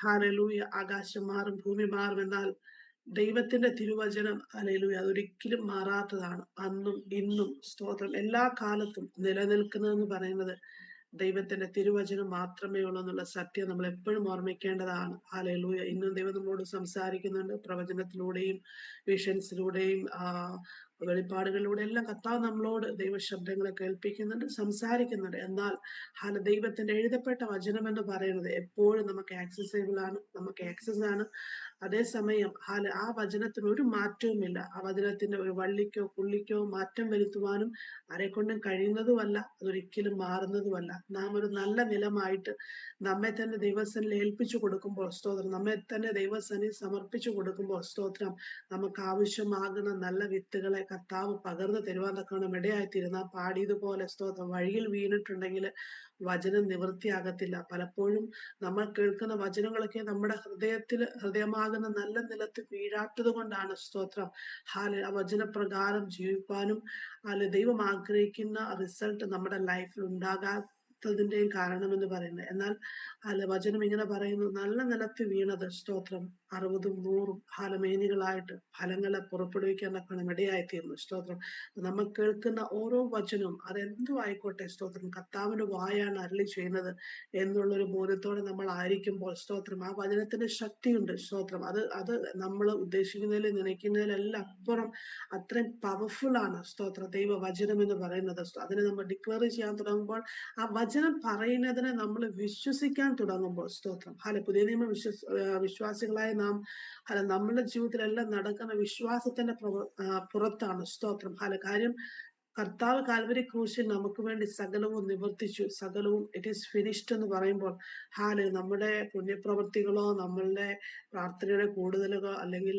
Hallelujah. ആകാശം മാറും, ഭൂമി മാറും, എന്നാൽ ദൈവത്തിന്റെ തിരുവചനം ഹല്ലേലൂയ അതൊരിക്കലും മാറാത്തതാണ്. അന്നും ഇന്നും സ്തോത്രം എല്ലാ കാലത്തും നിലനിൽക്കുന്നതെന്ന് പറയുന്നത് ദൈവത്തിന്റെ തിരുവചനം മാത്രമേ ഉള്ളൂ എന്നുള്ള സത്യം നമ്മൾ എപ്പോഴും ഓർമ്മിക്കേണ്ടതാണ്. ഹല്ലേലൂയ. ഇന്നും ദൈവം നമ്മളോട് സംസാരിക്കുന്നുണ്ട്, പ്രവചനത്തിലൂടെയും വിഷൻസിലൂടെയും വെളിപ്പാടുകളിലൂടെ എല്ലാം കർത്താവ് നമ്മളോട് ദൈവശബ്ദങ്ങളെ കേൾപ്പിക്കുന്നുണ്ട്, സംസാരിക്കുന്നുണ്ട്. എന്നാൽ ദൈവത്തിന്റെ എഴുതപ്പെട്ട വചനം എന്ന് പറയുന്നത് എപ്പോഴും നമുക്ക് ആക്സസിബിൾ ആണ്, നമുക്ക് ആക്സസ് ആണ്. അതേസമയം ആ വചനത്തിന് ഒരു മാറ്റവുമില്ല. ആ വചനത്തിന്റെ ഒരു വള്ളിക്കോ പുള്ളിക്കോ മാറ്റം വരുത്തുവാനും ആരെക്കൊണ്ടും കഴിയുന്നതുമല്ല, അതൊരിക്കലും മാറുന്നതുമല്ല. നാം ഒരു നല്ല നിലമായിട്ട് നമ്മെ തന്നെ ദൈവസനിൽ ഏൽപ്പിച്ചു കൊടുക്കുമ്പോൾ സ്തോത്രം, നമ്മെ തന്നെ ദൈവസനിൽ സമർപ്പിച്ചു കൊടുക്കുമ്പോൾ സ്തോത്രം, നമുക്ക് ആവശ്യമാകുന്ന നല്ല വിത്തുകളെ കർത്താവ് പകർന്നു തരുവാൻ തക്കവണ്ണം ഇടയായിത്തീരുന്ന പാടിയതുപോലെ സ്തോത്രം, വഴിയിൽ വീണിട്ടുണ്ടെങ്കിൽ വചനം നിവൃത്തിയാകത്തില്ല. പലപ്പോഴും നമ്മൾ കേൾക്കുന്ന വചനങ്ങളൊക്കെ നമ്മുടെ ഹൃദയമാകുന്ന നല്ല നിലത്ത് വീഴാത്തത് കൊണ്ടാണ് സ്തോത്രം. ആ വചനപ്രകാരം ജീവിക്കാനും ദൈവം ആഗ്രഹിക്കുന്ന റിസൾട്ട് നമ്മുടെ ലൈഫിൽ ഉണ്ടാകാത്തതിന്റെയും കാരണമെന്ന് പറയുന്നത്. എന്നാൽ വചനം ഇങ്ങനെ പറയുന്നു, നല്ല നിലത്ത് വീണത് സ്തോത്രം 60ഉം 100ഉം ഫലമേനികളായിട്ട് ഫലങ്ങളെ പുറപ്പെടുവിക്കാൻ തക്കണം ഇടയായിത്തീർന്നു. സ്തോത്രം, നമ്മൾ കേൾക്കുന്ന ഓരോ വചനവും അതെന്തു ആയിക്കോട്ടെ സ്തോത്രം, കർത്താവിന്റെ വായാണ് അരുളി ചെയ്യുന്നത് എന്നുള്ളൊരു ബോധ്യത്തോടെ നമ്മൾ ആയിരിക്കുമ്പോൾ സ്തോത്രം, ആ വചനത്തിന് ശക്തിയുണ്ട്. സ്തോത്രം, അത് അത് നമ്മൾ ഉദ്ദേശിക്കുന്നതിലും നനയ്ക്കുന്നതിലെല്ലാം അപ്പുറം അത്രയും പവർഫുൾ ആണ് സ്തോത്രം ദൈവ വചനം എന്ന് പറയുന്നത്. അതിനെ നമ്മൾ ഡിക്ലെയർ ചെയ്യാൻ തുടങ്ങുമ്പോൾ, ആ വചനം പറയുന്നതിനെ നമ്മൾ വിശ്വസിക്കാൻ തുടങ്ങുമ്പോൾ സ്തോത്രം, പുതിയ നിയമ വിശ്വാസികളായ നാം നമ്മുടെ ജീവിതത്തിലെല്ലാം നടക്കുന്ന വിശ്വാസത്തിന്റെ പുറത്താണ് സ്തോത്രം. കാര്യം കർത്താവ് കാൽവരി ക്രൂശിൽ നമുക്ക് വേണ്ടി സകലവും നിവർത്തിച്ചു, സകലവും ഇറ്റ് ഈസ് ഫിനിഷ്ഡ് എന്ന് പറയുമ്പോൾ നമ്മുടെ പുണ്യപ്രവൃത്തികളോ നമ്മളുടെ പ്രാർത്ഥനയുടെ കൂടുതലുകളോ അല്ലെങ്കിൽ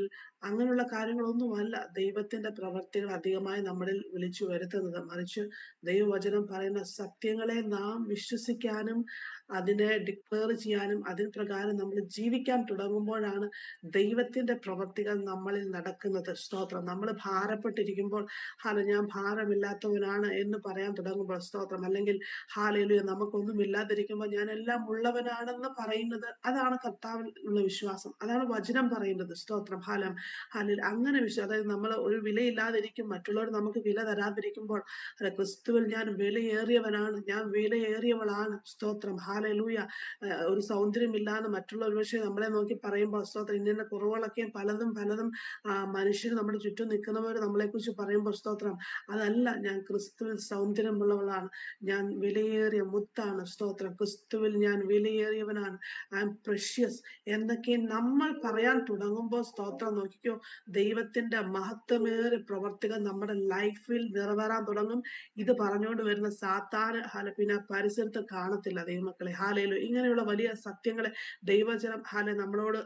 അങ്ങനെയുള്ള കാര്യങ്ങളൊന്നുമല്ല ദൈവത്തിന്റെ പ്രവൃത്തികൾ അധികമായി നമ്മളിൽ വിളിച്ചു വരുത്തുന്നത്. മറിച്ച് ദൈവവചനം പറയുന്ന സത്യങ്ങളെ നാം വിശ്വസിക്കാനും അതിനെ ഡിക്ലെയർ ചെയ്യാനും അതിന് പ്രകാരം നമ്മൾ ജീവിക്കാൻ തുടങ്ങുമ്പോഴാണ് ദൈവത്തിന്റെ പ്രവൃത്തികൾ നമ്മളിൽ നടക്കുന്നത്. സ്തോത്രം, നമ്മൾ ഭാരപ്പെട്ടിരിക്കുമ്പോൾ ഞാൻ ഭാരമില്ലാത്തവനാണ് എന്ന് പറയാൻ തുടങ്ങുമ്പോൾ സ്തോത്രം, അല്ലെങ്കിൽ നമുക്കൊന്നും ഇല്ലാതിരിക്കുമ്പോൾ ഞാൻ എല്ലാം ഉള്ളവനാണെന്ന് പറയുന്നത്, അതാണ് കർത്താവിലുള്ള വിശ്വാസം, അതാണ് വചനം പറയുന്നത്. സ്തോത്രം, അങ്ങനെ അതായത് നമ്മൾ ഒരു വിലയില്ലാതിരിക്കും, മറ്റുള്ളവർ നമുക്ക് വില തരാതിരിക്കുമ്പോൾ ക്രിസ്തുവിൽ ഞാൻ വിലയേറിയവനാണ്, ഞാൻ വിലയേറിയവളാണ്. സ്തോത്രം, ഹാലലൂയ. ഒരു സൗന്ദര്യമില്ലാന്ന് മറ്റുള്ളവർ പക്ഷേ നമ്മളെ നോക്കി പറയുമ്പോൾ സ്തോത്രം, ഇന്ന കുറവുകളൊക്കെ പലതും പലതും മനുഷ്യർ നമ്മുടെ ചുറ്റും നിൽക്കുന്നവർ നമ്മളെ കുറിച്ച് പറയുമ്പോൾ സ്തോത്രം, അതല്ല, ഞാൻ ക്രിസ്തുവിൽ സൗന്ദര്യമുള്ളവളാണ്, ഞാൻ വിലയേറിയ മുത്താണ്. സ്തോത്രം, ക്രിസ്തുവിൽ ഞാൻ വിലയേറിയവനാണ്, ഐ ആം പ്രഷ്യസ് എന്നൊക്കെ നമ്മൾ പറയാൻ തുടങ്ങുമ്പോൾ സ്തോത്രം, നോക്കിക്കോ, ദൈവത്തിന്റെ മഹത്വമേറിയ പ്രവർത്തികൾ നമ്മുടെ ലൈഫിൽ നിറവേറാൻ തുടങ്ങും. ഇത് പറഞ്ഞുകൊണ്ട് വരുന്ന സാത്താന് പിന്നെ പരിസരത്ത് കാണത്തില്ല ദൈവമക്കളെ. ഇങ്ങനെയുള്ള വലിയ സത്യങ്ങളെ ദൈവജനം നമ്മളോട്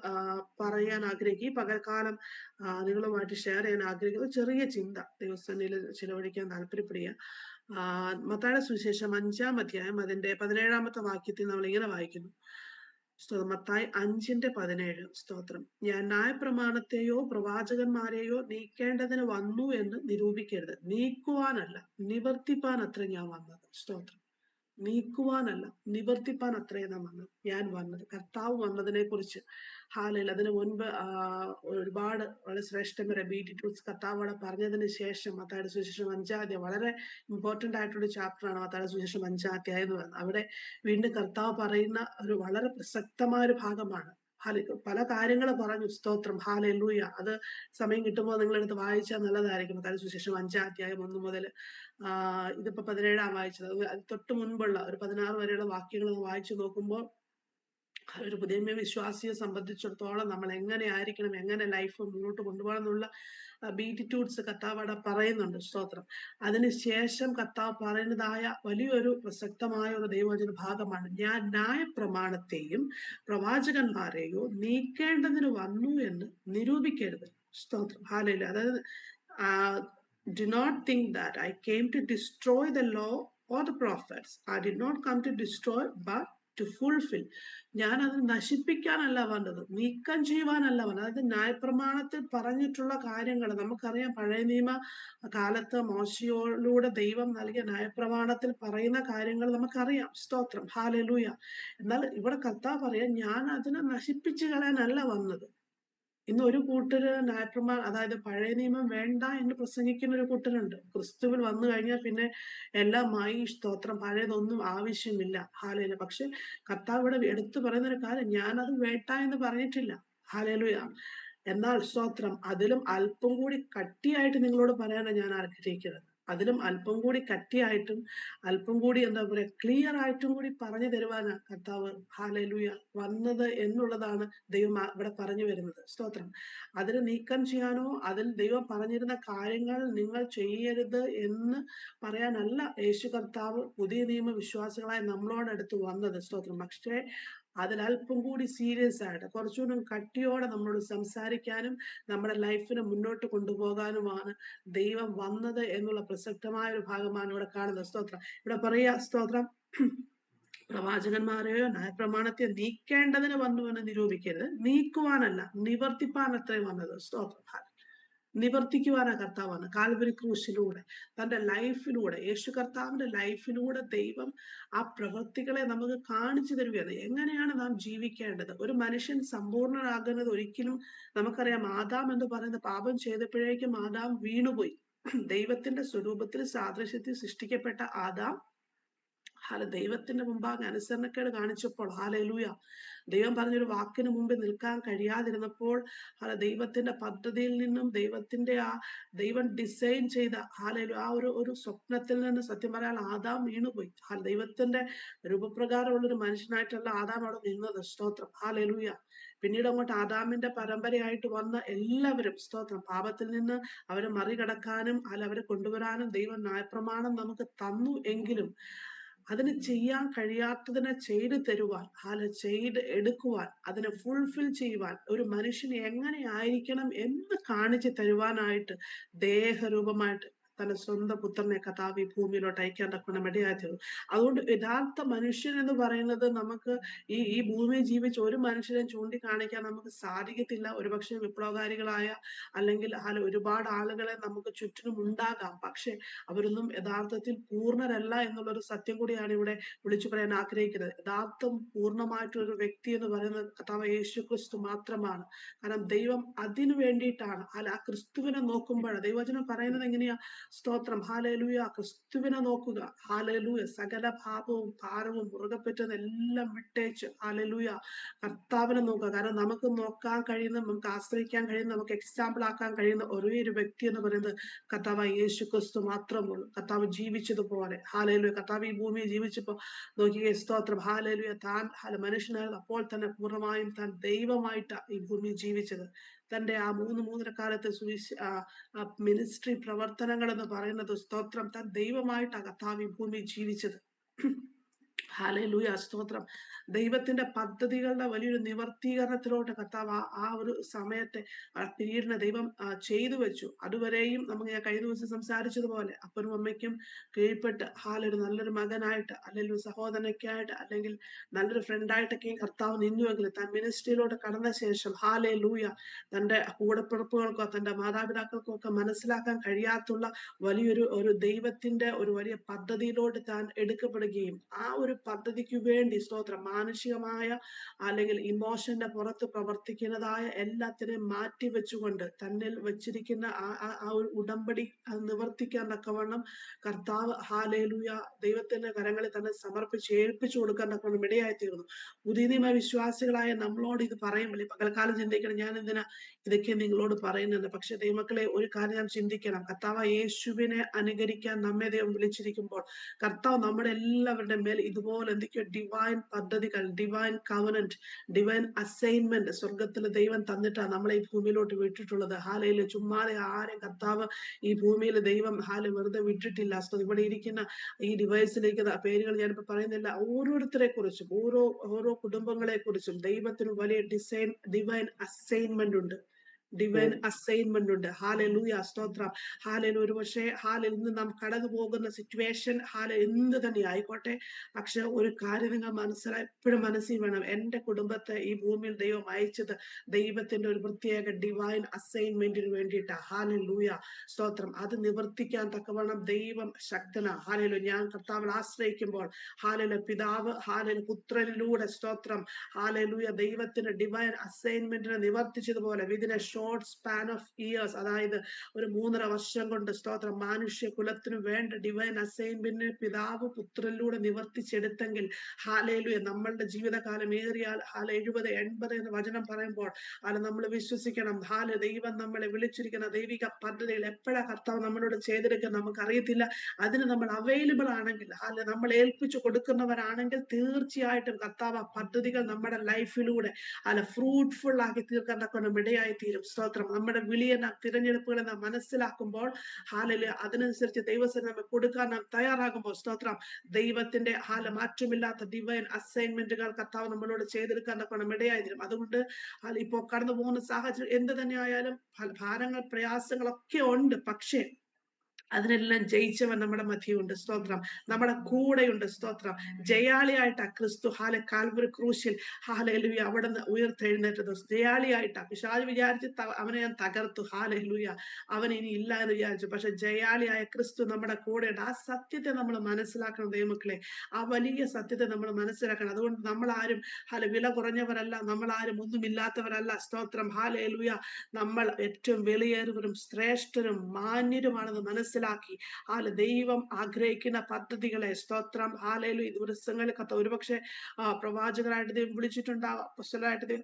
പറയാൻ ആഗ്രഹിക്കും. ഈ പകൽക്കാലം നിങ്ങളുമായിട്ട് ഷെയർ ചെയ്യാൻ ആഗ്രഹിക്കുന്ന ചെറിയ ചിന്ത ദൈവസന്നിധിയിൽ ചിലവഴിക്കാൻ താല്പര്യപ്പെടുക. മത്തായിയുടെ സുവിശേഷം 5-ാം അധ്യായം അതിന്റെ 17-ാമത്തെ വാക്യത്തിൽ നമ്മൾ ഇങ്ങനെ വായിക്കുന്നു. മത്തായി 5:17. സ്തോത്രം, ഞാൻ ന്യായപ്രമാണത്തെയോ പ്രവാചകന്മാരെയോ നീക്കേണ്ടതിന് വന്നു എന്ന് നിരൂപിക്കരുത്, നീക്കുവാനല്ല നിവർത്തിപ്പാൻ അത്ര ഞാൻ വന്നത്. സ്തോത്രം, നീക്കുവാനല്ല നിവർത്തിപ്പാൻ അത്രയും ഞാൻ വന്നത്. കർത്താവ് വന്നതിനെ കുറിച്ച് അതിനു മുൻപ് ഒരുപാട് വളരെ ശ്രേഷ്ഠമായ ബീറ്റിറ്റ്യൂഡ്സ് കർത്താവ് അവിടെ പറഞ്ഞതിന് ശേഷം മത്തായിയുടെ സുവിശേഷം 5-ാം അധ്യായം വളരെ ഇമ്പോർട്ടന്റ് ആയിട്ടൊരു ചാപ്റ്ററാണ് മത്തായിയുടെ സുവിശേഷം 5-ാം അധ്യായം എന്ന് പറയുന്നത്. അവിടെ വീണ്ടും കർത്താവ് പറയുന്ന ഒരു വളരെ പ്രസക്തമായ ഒരു ഭാഗമാണ്. പല കാര്യങ്ങൾ പറഞ്ഞു. സ്തോത്രം, ഹാലലൂയ. അത് സമയം കിട്ടുമ്പോൾ നിങ്ങളെടുത്ത് വായിച്ചാൽ നല്ലതായിരിക്കും. മത്തായിയുടെ സുവിശേഷം 5-ാം അധ്യായം 1 മുതൽ ഇതിപ്പോ 17-ാം വായിച്ചത്, അത് തൊട്ട് മുൻപുള്ള ഒരു 16 വരെയുള്ള വാക്യങ്ങൾ വായിച്ചു നോക്കുമ്പോൾ ഒരു പുതിയ വിശ്വാസിയെ സംബന്ധിച്ചിടത്തോളം നമ്മൾ എങ്ങനെ ആയിരിക്കണം, എങ്ങനെ ലൈഫ് മുന്നോട്ട് കൊണ്ടുപോകണം എന്നുള്ള ബീറ്റിറ്റ്യൂഡ്സ് കർത്താവ് അവിടെ പറയുന്നുണ്ട്. സ്തോത്രം, അതിനുശേഷം കർത്താവ് പറയുന്നതായ വലിയൊരു പ്രസക്തമായ ഒരു ദൈവവചന ഭാഗമാണ്, ഞാൻ ന്യായപ്രമാണത്തെയും പ്രവാചകന്മാരെയോ നീക്കേണ്ടതിന് വന്നു എന്ന് നിരൂപിക്കരുത്. സ്തോത്രം, ഹല്ലേലൂയ. അതായത് do not think that I came to destroy the law or the prophets. I did not come to destroy but to fulfil. ഞാനത് നശിപ്പിക്കാനല്ല വന്നത്, നീക്കം ചെയ്യുവാനല്ല വന്നത്. അതായത് ന്യായപ്രമാണത്തിൽ പറഞ്ഞിട്ടുള്ള കാര്യങ്ങൾ നമുക്കറിയാം. പഴയ നിയമ കാലത്ത് മോശയിലൂടെ ദൈവം നൽകിയ ന്യായപ്രമാണത്തിൽ പറയുന്ന കാര്യങ്ങൾ നമുക്കറിയാം. സ്തോത്രം, ഹാലലൂയ. എന്നാൽ ഇവിടെ കർത്താവ് പറയാൻ, ഞാൻ അതിനെ നശിപ്പിച്ചു കളയാനല്ല വന്നത്. ഇന്ന് ഒരു കൂട്ടര് അതായത് പഴയ നിയമം വേണ്ട എന്ന് പ്രസംഗിക്കുന്ന ഒരു കൂട്ടരുണ്ട്. ക്രിസ്തുവിൽ വന്നു കഴിഞ്ഞാൽ പിന്നെ എല്ലാമായി, സ്തോത്രം, പഴയതൊന്നും ആവശ്യമില്ല. ഹാലേലൂയ. പക്ഷെ കർത്താവ് ഇവിടെ എടുത്തു പറയുന്ന ഒരു കാര്യം, ഞാനത് വേണ്ട എന്ന് പറഞ്ഞിട്ടില്ല. ഹാലേലൂയ. എന്നാൽ സ്തോത്രം, അതിലും അല്പം കൂടി കട്ടിയായിട്ട് നിങ്ങളോട് പറയാനാണ് ഞാൻ ആഗ്രഹിക്കുന്നത്. അതിലും അല്പം കൂടി കട്ടിയായിട്ടും അല്പം കൂടി എന്താ പറയാ, ക്ലിയർ ആയിട്ടും കൂടി പറഞ്ഞു തരുവാനാ കർത്താവ് ഹാലലൂയ വന്നത് എന്നുള്ളതാണ് ദൈവം ഇവിടെ പറഞ്ഞു വരുന്നത്. സ്തോത്രം. അതിന് നീക്കം ചെയ്യാനോ അതിൽ ദൈവം പറഞ്ഞിരുന്ന കാര്യങ്ങൾ നിങ്ങൾ ചെയ്യരുത് എന്ന് പറയാനല്ല യേശു കർത്താവ് പുതിയ നിയമ വിശ്വാസികളായി നമ്മളോടടുത്ത് വന്നത്. സ്തോത്രം. പക്ഷേ അതിലല്പം കൂടി സീരിയസ് ആയിട്ട് കുറച്ചുകൂടി കട്ടിയോടെ നമ്മളോട് സംസാരിക്കാനും നമ്മുടെ ലൈഫിനെ മുന്നോട്ട് കൊണ്ടുപോകാനുമാണ് ദൈവം വന്നത് എന്നുള്ള പ്രസക്തമായ ഒരു ഭാഗമാണ് ഇവിടെ കാണുന്നത്. സ്തോത്രം. ഇവിടെ പറയാ, സ്തോത്രം, പ്രവാചകന്മാരെയോ ന്യായപ്രമാണത്തെ നീക്കേണ്ടതിന് വന്നു എന്ന് നിരൂപിക്കരുത്, നീക്കുവാനല്ല നിവർത്തിപ്പാനത്രേ വന്നത്. സ്തോത്രം. നിവർത്തിക്കുവാനാ കർത്താവാണ്. കാൽവരി ക്രൂശിലൂടെ, തന്റെ ലൈഫിലൂടെ, യേശു കർത്താവിന്റെ ലൈഫിലൂടെ ദൈവം ആ പ്രവൃത്തികളെ നമുക്ക് കാണിച്ചു തരികയാണ്. എങ്ങനെയാണ് നാം ജീവിക്കേണ്ടത്? ഒരു മനുഷ്യൻ സമ്പൂർണ്ണനാകുന്നത് ഒരിക്കലും നമുക്കറിയാം. ആദാം എന്ന് പറയുന്ന പാപം ചെയ്തപ്പോഴേക്കും ആദാം വീണുപോയി. ദൈവത്തിന്റെ സ്വരൂപത്തിൽ സാദൃശ്യത്തിൽ സൃഷ്ടിക്കപ്പെട്ട ആദാം ദൈവത്തിന്റെ മുമ്പാകെ അനുസരണക്കേട് കാണിച്ചപ്പോൾ, ഹാലലൂയ, ദൈവം പറഞ്ഞൊരു വാക്കിന് മുമ്പിൽ നിൽക്കാൻ കഴിയാതിരുന്നപ്പോൾ, ദൈവത്തിന്റെ പദ്ധതിയിൽ നിന്നും ദൈവം ഡിസൈൻ ചെയ്ത ആ ഒരു സ്വപ്നത്തിൽ നിന്ന് സത്യം പറയാൻ ആദാം വീണുപോയി. ദൈവത്തിന്റെ രൂപപ്രകാരമുള്ള ഒരു മനുഷ്യനായിട്ടല്ല ആദാം അവിടെ നിന്നത്. സ്തോത്രം, ഹാലലൂയ. പിന്നീട് അങ്ങോട്ട് ആദാമിന്റെ പരമ്പരയായിട്ട് വന്ന എല്ലാവരും, സ്തോത്രം, പാപത്തിൽ നിന്ന് അവരെ മറികടക്കാനും അവരെ കൊണ്ടുവരാനും ദൈവം ന്യായപ്രമാണം നമുക്ക് തന്നു. എങ്കിലും അതിന് ചെയ്യാൻ കഴിയാത്തതിനെ ചെയ്തു തരുവാൻ, ചെയ്ത് എടുക്കുവാൻ, അതിനെ ഫുൾഫിൽ ചെയ്യുവാൻ ഒരു മനുഷ്യന് എങ്ങനെ ആയിരിക്കണം എന്ന് കാണിച്ചു തരുവാനായിട്ട് ദേഹരൂപമായിട്ട് തന്റെ സ്വന്തം പുത്രനെ കർത്താവ് ഈ ഭൂമിയിലോട്ട് അയക്കാൻ തക്കണം ഇടയായി. അതുകൊണ്ട് യഥാർത്ഥ മനുഷ്യൻ എന്ന് പറയുന്നത് നമുക്ക് ഈ ഭൂമിയിൽ ജീവിച്ച ഒരു മനുഷ്യനെ ചൂണ്ടിക്കാണിക്കാൻ നമുക്ക് സാധിക്കത്തില്ല. ഒരുപക്ഷെ വിപ്ലവകാരികളായ അല്ലെങ്കിൽ ഒരുപാട് ആളുകളെ നമുക്ക് ചുറ്റിനും ഉണ്ടാകാം. പക്ഷെ അവരൊന്നും യഥാർത്ഥത്തിൽ പൂർണ്ണരല്ല എന്നുള്ളൊരു സത്യം കൂടിയാണ് ഇവിടെ വിളിച്ചു പറയാൻ ആഗ്രഹിക്കുന്നത്. യഥാർത്ഥം പൂർണ്ണമായിട്ടൊരു വ്യക്തി എന്ന് പറയുന്നത് കർത്താവ് യേശു ക്രിസ്തു മാത്രമാണ്. കാരണം ദൈവം അതിനു വേണ്ടിയിട്ടാണ് ആ ക്രിസ്തുവിനെ നോക്കുമ്പോൾ ദൈവവചനം പറയുന്നത് എങ്ങനെയാ? സ്തോത്രം, ഹാലലൂയ. ക്രിസ്തുവിനെ നോക്കുക, ഹാലലൂയ. സകല ഭാവവും ഭാരവും മുറുകെ പറ്റുന്നതെല്ലാം വിട്ടേച്ച് ഹാലലൂയ കർത്താവിനെ നോക്കുക. കാരണം നമുക്ക് നോക്കാൻ കഴിയുന്ന, നമുക്ക് ആശ്രയിക്കാൻ കഴിയുന്ന, നമുക്ക് എക്സാമ്പിൾ ആക്കാൻ കഴിയുന്ന ഒരേ ഒരു വ്യക്തി എന്ന് പറയുന്നത് കർത്താവ് യേശു ക്രിസ്തു മാത്രമുള്ളൂ. കർത്താവ് ജീവിച്ചതുപോലെ ഹാലലൂയ. കർത്താവ് ഈ ഭൂമിയിൽ ജീവിച്ചപ്പോ നോക്കിയേ, സ്തോത്രം, ഹാലലൂയ. താൻ മനുഷ്യനായിരുന്നു, അപ്പോൾ തന്നെ പൂർണ്ണമായും താൻ ദൈവമായിട്ടാ ഈ ഭൂമിയിൽ ജീവിച്ചത്. തന്റെ ആ 3-3.5 കാലത്തെ മിനിസ്ട്രി പ്രവർത്തനങ്ങൾ എന്ന് പറയുന്നത്, സ്തോത്രം, താൻ ദൈവമായിട്ടാ കർത്താവ് ഈ ഭൂമിയിൽ ജീവിച്ചത്. ഹല്ലേലൂയ, സ്തോത്രം. ദൈവത്തിന്റെ പദ്ധതികളുടെ വലിയൊരു നിവർത്തീകരണത്തിലോട്ട് കർത്താവ് ആ ഒരു സമയത്തെ പീരീഡിനെ ദൈവം ചെയ്തു വെച്ചു. അതുവരെയും നമുക്ക് ഞാൻ കഴിഞ്ഞ ദിവസം സംസാരിച്ചതുപോലെ അപ്പനും അമ്മയ്ക്കും കീഴ്പ്പെട്ട് ഒരു നല്ലൊരു മകനായിട്ട് അല്ലെങ്കിൽ ഒരു സഹോദരനൊക്കെയായിട്ട് അല്ലെങ്കിൽ നല്ലൊരു ഫ്രണ്ടായിട്ടൊക്കെയും കർത്താവ് നിന്നുവെങ്കിൽ താൻ മിനിസ്ട്രിയിലോട്ട് കടന്ന ശേഷം ഹാലലൂയ തന്റെ കൂടപ്പിറപ്പുകൾക്കോ തന്റെ മാതാപിതാക്കൾക്കോ ഒക്കെ മനസ്സിലാക്കാൻ കഴിയാത്തുള്ള വലിയൊരു ദൈവത്തിന്റെ ഒരു വലിയ പദ്ധതിയിലോട്ട് താൻ എടുക്കപ്പെടുകയും ആ ഒരു പദ്ധതിക്ക് വേണ്ടി, സ്തോത്രം, മാനുഷികമായ അല്ലെങ്കിൽ ഇമോഷന്റെ പുറത്ത് പ്രവർത്തിക്കുന്നതായ എല്ലാത്തിനെയും മാറ്റി വെച്ചുകൊണ്ട് തന്നിൽ വെച്ചിരിക്കുന്ന ആ ഒരു ഉടമ്പടി അത് നിവർത്തിക്കാൻ തക്കവണ്ണം കർത്താവ് ഹാലേലൂയ ദൈവത്തിന്റെ കരങ്ങളിൽ തന്നെ സമർപ്പിച്ച് ഏൽപ്പിച്ചു കൊടുക്കാൻ തക്കവണ്ണം ഇടയായിത്തീർന്നു. പുതിയ നിയമ വിശ്വാസികളായ നമ്മളോട് ഇത് പറയുമ്പോൾ പകൽക്കാലം ചിന്തിക്കണം, ഞാൻ എന്തിനാ ഇതൊക്കെ നിങ്ങളോട് പറയുന്നത്? പക്ഷെ ദൈവമക്കളെ, ഒരു കാര്യം നാം ചിന്തിക്കണം. കർത്താവ് യേശുവിനെ അനുകരിക്കാൻ നമ്മെ ദൈവം വിളിച്ചിരിക്കുമ്പോൾ കർത്താവ് നമ്മുടെ എല്ലാവരുടെ മേൽ ഇതുപോലെ എന്തൊക്കെയോ ഡിവൈൻ പദ്ധതികൾ, ഡിവൈൻ കവനന്റ്, ഡിവൈൻ അസൈൻമെന്റ് സ്വർഗത്തിൽ ദൈവം തന്നിട്ടാണ് നമ്മളെ ഈ ഭൂമിയിലോട്ട് വിട്ടിട്ടുള്ളത്. ഹാലയില് ചുമ്മാതെ ആരെയും കർത്താവ് ഈ ഭൂമിയിൽ ദൈവം വെറുതെ വിട്ടിട്ടില്ല. ഇവിടെ ഇരിക്കുന്ന ഈ ഡിവൈസിലേക്ക് പേരുകൾ ഞാനിപ്പോ പറയുന്നില്ല. ഓരോരുത്തരെ കുറിച്ചും ഓരോ കുടുംബങ്ങളെ കുറിച്ചും ദൈവത്തിന് വലിയ ഡിവൈൻ അസൈൻമെന്റ് ഉണ്ട്. ഡിവൈൻ അസൈൻമെന്റ് ഉണ്ട്. ഹാലലൂയ, സ്തോത്രം. ഹാലലു ഒരു പക്ഷേ ഇന്ന് നാം കടന്നു പോകുന്ന സിറ്റുവേഷൻ എന്ത് തന്നെ ആയിക്കോട്ടെ, പക്ഷെ ഒരു കാര്യം നിങ്ങൾ എപ്പോഴും മനസ്സിൽ വേണം, എന്റെ കുടുംബത്തെ ഈ ഭൂമിയിൽ ദൈവം അയച്ചത് ദൈവത്തിന്റെ ഒരു പ്രത്യേക ഡിവൈൻ അസൈൻമെന്റിന് വേണ്ടിയിട്ടാ. ഹാലലൂയ, സ്തോത്രം. അത് നിവർത്തിക്കാൻ തക്കവണ്ണം ദൈവം ശക്തനാ. ഹാലലു ഞാൻ കർത്താവിൽ ആശ്രയിക്കുമ്പോൾ പിതാവ് പുത്രനിലൂടെ, സ്തോത്രം, ഹാലലൂയ, ദൈവത്തിന്റെ ഡിവൈൻ അസൈൻമെന്റിനെ നിവർത്തിച്ചതുപോലെ within a short span of years, അതായത് ഒരു 3.5 വർഷം കൊണ്ട്, സ്തോത്രം, മനുഷ്യ കുലത്തിനു വേണ്ട ഡിവൈൻ അസൈൻമെന്റിനെ പിതാവ് പുത്രനിലൂടെ നിവർത്തിച്ചെടുത്തെങ്കിൽ, ഹാലലൂയ, നമ്മളുടെ ജീവിതകാലം ഏറിയാൽ 70, 80 എന്ന് വചനം പറയുമ്പോൾ നമ്മൾ വിശ്വസിക്കണം. ദൈവം നമ്മളെ വിളിച്ചിരിക്കുന്ന ദൈവിക പദ്ധതികൾ എപ്പോഴാ കർത്താവ് നമ്മളോട് ചെയ്തെടുക്കാൻ നമുക്കറിയത്തില്ല. അതിന് നമ്മൾ അവൈലബിൾ ആണെങ്കിൽ, നമ്മൾ ഏൽപ്പിച്ചു കൊടുക്കുന്നവരാണെങ്കിൽ, തീർച്ചയായിട്ടും കർത്താവ് ആ പദ്ധതികൾ നമ്മുടെ ലൈഫിലൂടെ ഫ്രൂട്ട്ഫുൾ ആക്കി തീർക്കാൻ തക്കൊണ്ട് ഇടയായി തീരും. സ്തോത്രം. നമ്മുടെ വിളിയെന്ന തിരഞ്ഞെടുപ്പുകളെ നാം മനസ്സിലാക്കുമ്പോൾ, അതിനനുസരിച്ച് ദൈവത്തിന് നമ്മൾ കൊടുക്കാൻ നാം തയ്യാറാകുമ്പോൾ, സ്തോത്രം, ദൈവത്തിന്റെ മാറ്റമില്ലാത്ത ഡിവൈൻ അസൈൻമെന്റുകൾ കർത്താവ് നമ്മളോട് ചെയ്തെടുക്കാൻ തക്കൊണ്ട് ഇടയായി തീരും. അതുകൊണ്ട് ഇപ്പോൾ കടന്നു പോകുന്ന സാഹചര്യം എന്ത് തന്നെ ആയാലും, ഭാരങ്ങൾ പ്രയാസങ്ങളൊക്കെ ഉണ്ട്, പക്ഷേ അതിനെല്ലാം ജയിച്ചവൻ നമ്മുടെ മധ്യയുണ്ട്. സ്തോത്രം. നമ്മുടെ കൂടെയുണ്ട്. സ്തോത്രം. ജയാളിയായിട്ടാ ക്രിസ്തു കാൽവരി ക്രൂശിൽ അവിടെ നിന്ന് ഉയർത്തെഴുന്നേറ്റത്. ജയാളിയായിട്ടാ. പിശാച് വിചാരിച്ച് അവനെ ഞാൻ തകർത്തു, അവൻ ഇനി ഇല്ല എന്ന് വിചാരിച്ചു. പക്ഷെ ജയാളിയായ ക്രിസ്തു നമ്മുടെ കൂടെയുണ്ട്. ആ സത്യത്തെ നമ്മൾ മനസ്സിലാക്കണം ദൈവമക്കളെ. ആ വലിയ സത്യത്തെ നമ്മൾ മനസ്സിലാക്കണം. അതുകൊണ്ട് നമ്മൾ ആരും വില കുറഞ്ഞവരല്ല, നമ്മൾ ആരും ഒന്നുമില്ലാത്തവരല്ല. സ്തോത്രം. നമ്മൾ ഏറ്റവും വിലയേറിയവരും ശ്രേഷ്ഠരും മാന്യരുമാണെന്ന് മനസ്സിലാക്കി ദൈവം ആഗ്രഹിക്കുന്ന പദ്ധതികളെ, സ്തോത്രം, ഈ ദിവസങ്ങളിൽ ഒരുപക്ഷെ പ്രവാചകരായിട്ട് ദൈവം വിളിച്ചിട്ടുണ്ടാകാം, അപ്പോസ്തലരായിട്ട്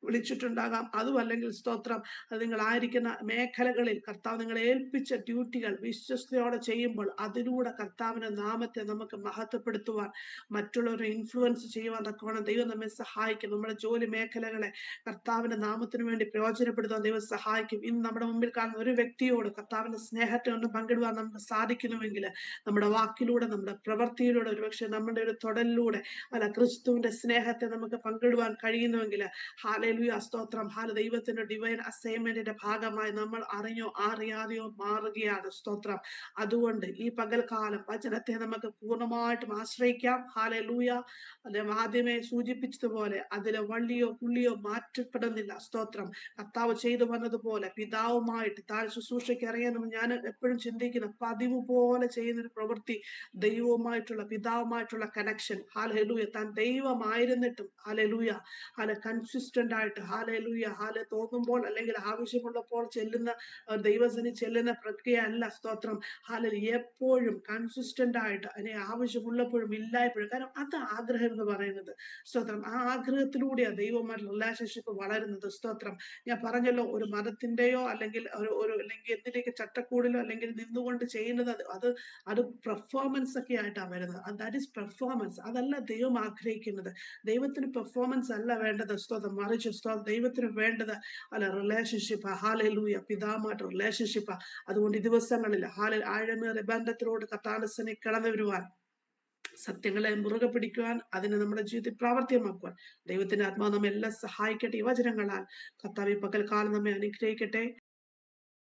വിളിച്ചിട്ടുണ്ടാകാം. അതുമല്ലെങ്കിൽ, സ്തോത്രം, അത് നിങ്ങളായിരിക്കുന്ന മേഖലകളിൽ കർത്താവ് നിങ്ങളെ ഏൽപ്പിച്ച ഡ്യൂട്ടികൾ വിശ്വസ്തയോടെ ചെയ്യുമ്പോൾ അതിലൂടെ കർത്താവിന്റെ നാമത്തെ നമുക്ക് മഹത്വപ്പെടുത്തുവാൻ, മറ്റുള്ളവരെ ഇൻഫ്ലുവൻസ് ചെയ്യുവാൻ തക്കവണ്ണം ദൈവം നമ്മെ സഹായിക്കും. നമ്മുടെ ജോലി മേഖലകളെ കർത്താവിന്റെ നാമത്തിന് വേണ്ടി പ്രയോജനപ്പെടുത്താൻ ദൈവം സഹായിക്കും. ഇന്ന് നമ്മുടെ മുമ്പിൽ കാണുന്ന ഒരു വ്യക്തിയോട് കർത്താവിന്റെ സ്നേഹത്തെ ഒന്ന് പങ്കിടുവാൻ നമുക്ക് സാധിക്കുന്നുവെങ്കിൽ, നമ്മുടെ വാക്കിലൂടെ, നമ്മുടെ പ്രവൃത്തിയിലൂടെ, ഒരുപക്ഷെ നമ്മുടെ ഒരു തൊടലിലൂടെ ക്രിസ്തുവിന്റെ സ്നേഹത്തെ നമുക്ക് പങ്കിടുവാൻ കഴിയുന്നുവെങ്കിൽ, സ്തോത്രം, ദൈവത്തിന്റെ ഡിവൈൻ അസൈൻമെന്റിന്റെ ഭാഗമായി നമ്മൾ അറിഞ്ഞോ അറിയാതെയോ മാറുകയാണ്. സ്തോത്രം. അതുകൊണ്ട് ഈ പകൽക്കാലം വചനത്തെ നമുക്ക് പൂർണ്ണമായിട്ടും ആശ്രയിക്കാം. ആദ്യമേ സൂചിപ്പിച്ചതുപോലെ അതിലെ വള്ളിയോ പുള്ളിയോ മാറ്റപ്പെടുന്നില്ല. സ്തോത്രം. കർത്താവ് ചെയ്തു വന്നതുപോലെ പിതാവുമായിട്ട് ശുശ്രൂഷയ്ക്ക് അറിയാമെന്ന് ഞാൻ എപ്പോഴും ചിന്തിക്കുന്ന പതിവ് പോലെ ചെയ്യുന്നൊരു പ്രവൃത്തി, ദൈവവുമായിട്ടുള്ള പിതാവുമായിട്ടുള്ള കണക്ഷൻ. താൻ ദൈവമായിരുന്നിട്ടും കൺസിസ്റ്റന്റ് ആയിട്ട് തോന്നുമ്പോൾ അല്ലെങ്കിൽ ആവശ്യമുള്ളപ്പോൾ ചെല്ലുന്ന ദൈവസനി ചെല്ലുന്ന പ്രക്രിയ അല്ല. സ്തോത്രം. എപ്പോഴും കൺസിസ്റ്റന്റ് ആയിട്ട് അതിനെ ആവശ്യമുള്ളപ്പോഴും ഇല്ലായപ്പോഴും, കാരണം അത് ആഗ്രഹം എന്ന് പറയുന്നത്. സ്തോത്രം. ആ ആഗ്രഹത്തിലൂടെയാണ് ദൈവവുമായിട്ടുള്ള റിലേഷൻഷിപ്പ് വളരുന്നത്. സ്തോത്രം. ഞാൻ പറഞ്ഞല്ലോ, ഒരു മതത്തിന്റെയോ അല്ലെങ്കിൽ അല്ലെങ്കിൽ എന്തിലേക്ക് ചട്ടക്കൂടിലോ അല്ലെങ്കിൽ നിന്നുകൊണ്ട് ചെയ്യുന്നത്, അത് പെർഫോമൻസ് ഒക്കെ ആയിട്ടാണ് വരുന്നത്. That is performance. അതല്ല ദൈവം ആഗ്രഹിക്കുന്നത്. ദൈവത്തിന് പെർഫോമൻസ് അല്ല വേണ്ടത്. സ്തോത്രം. മറിച്ച് ദൈവത്തിന് വേണ്ടത് റിലേഷൻഷിപ്പ്. പിതാവുമായിട്ട് റിലേഷൻഷിപ്പ്. അതുകൊണ്ട് ഈ ദിവസങ്ങളിൽ ആഴമേറിയ ബന്ധത്തിലോട് കർത്താവിനെ കടന്നു വരുവാൻ, സത്യങ്ങളെ മുറുകെ പിടിക്കുവാൻ, അതിനെ നമ്മുടെ ജീവിതത്തിൽ പ്രാവർത്തികമാക്കുവാൻ ദൈവത്തിന്റെ ആത്മാവ് നമ്മെ എല്ലാം സഹായിക്കട്ടെ. ഈ വചനങ്ങളാൽ കർത്താവ് പകൽക്കാലം നമ്മെ അനുഗ്രഹിക്കട്ടെ.